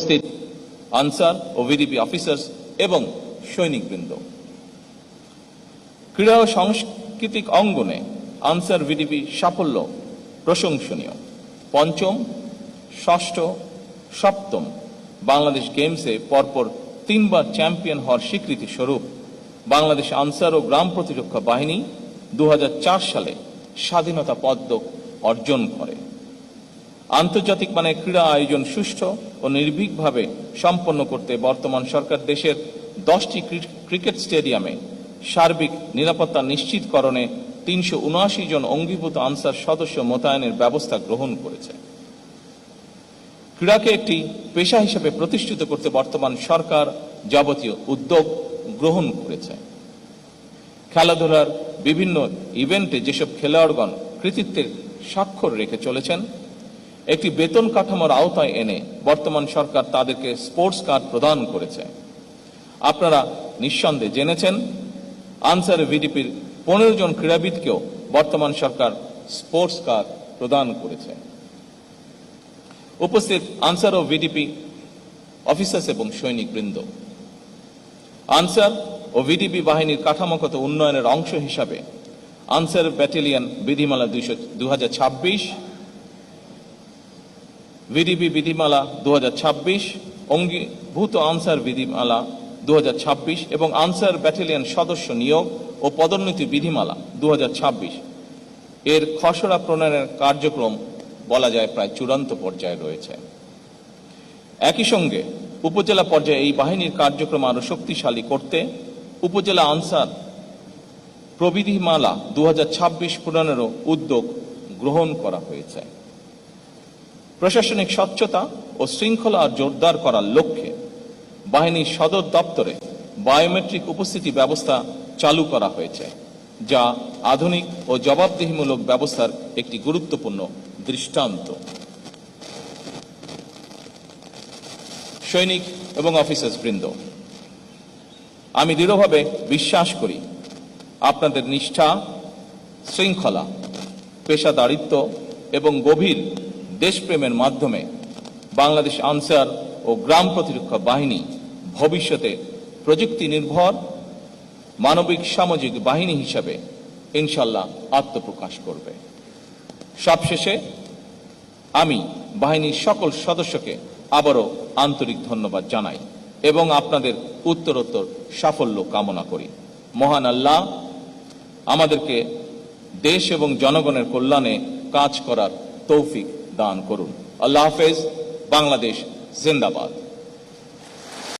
উপস্থিত আনসার ও VDP officers এবং সৈনিকবৃন্দ, ক্রীড়া ও সাংস্কৃতিক অঙ্গনে আনসার ভিডিপি সাফল্য প্রশংসনীয়। পঞ্চম, ষষ্ঠ, সপ্তম বাংলাদেশ গেমসে পরপর 3 বার চ্যাম্পিয়ন হওয়ার স্বীকৃতি স্বরূপ বাংলাদেশ আনসার ও গ্রাম প্রতিরক্ষা বাহিনী 2004 সালে স্বাধীনতা পদক অর্জন করে। আন্তর্জাতিক মানের ক্রীড়া আয়োজন সুষ্ঠু ও নির্ভীকভাবে সম্পন্ন করতে বর্তমান সরকার দেশের 10টি ক্রিকেট স্টেডিয়ামে সার্বিক নিরাপত্তা নিশ্চিতকরণে 379 জন অঙ্গীভূত আনসার সদস্য মোতায়েনের ব্যবস্থা গ্রহণ করেছে। ক্রীড়াকে একটি পেশা হিসেবে প্রতিষ্ঠিত করতে বর্তমান সরকার যাবতীয় উদ্যোগ গ্রহণ করেছে। খেলাধুলার বিভিন্ন ইভেন্টে যেসব খেলোয়াড়গণ কৃতিত্বের স্বাক্ষর রেখে চলেছেন, একটি বেতন কাঠামোর আওতায় এনে বর্তমান সরকার তাদেরকে স্পোর্টস কার্ড প্রদান করেছে। আপনারা নিঃসন্দেহে জেনেছেন, আনসার ভিডিপির 15 জন ক্রীড়াবিদকেও বর্তমান সরকার স্পোর্টস কার্ড প্রদান করেছে। উপস্থিত আনসার ও ভিডিপি অফিসার্স এবং সৈনিকবৃন্দ, আনসার ও ভিডিপি বাহিনীর কাঠামোগত উন্নয়নের অংশ হিসাবে আনসার ব্যাটালিয়ন বিধিমালা 2026, ভিডিপি বিধিমালা 2026, অঙ্গীভূত আনসার বিধিমালা 2026 এবং আনসার ব্যাটালিয়ন সদস্য নিয়োগ ও পদোন্নতি বিধিমালা 2026 এর খসড়া প্রণয়নের কার্যক্রম বলা যায় প্রায় চূড়ান্ত পর্যায়ে রয়েছে। একই সঙ্গে উপজেলা পর্যায়ে এই বাহিনীর কার্যক্রম আরো শক্তিশালী করতে উপজেলা আনসার প্রবিধিমালা 2026 প্রণয়নেরও উদ্যোগ গ্রহণ করা হয়েছে। প্রশাসনিক স্বচ্ছতা ও শৃঙ্খলা জোরদার করার লক্ষ্যে বাহিনীর সদর দপ্তরে বায়োমেট্রিক উপস্থিতি ব্যবস্থা চালু করা হয়েছে, যা আধুনিক ও জবাবদিহিমূলক ব্যবস্থার একটি গুরুত্বপূর্ণ দৃষ্টান্ত। সৈনিক এবং অফিসার্স বৃন্দ, আমি দৃঢ়ভাবে বিশ্বাস করি আপনাদের নিষ্ঠা, শৃঙ্খলা, পেশাদারিত্ব এবং গভীর দেশপ্রেমের মাধ্যমে বাংলাদেশ আনসার ও গ্রাম প্রতিরক্ষা বাহিনী ভবিষ্যতে প্রযুক্তি নির্ভর মানবিক সামাজিক বাহিনী হিসাবে ইনশাল্লাহ আত্মপ্রকাশ করবে। সবশেষে আমি বাহিনীর সকল সদস্যকে আবারও আন্তরিক ধন্যবাদ জানাই এবং আপনাদের উত্তরোত্তর সাফল্য কামনা করি। মহান আল্লাহ আমাদেরকে দেশ এবং জনগণের কল্যাণে কাজ করার তৌফিক দান করুন। আল্লাহ হাফেজ। বাংলাদেশ জিন্দাবাদ।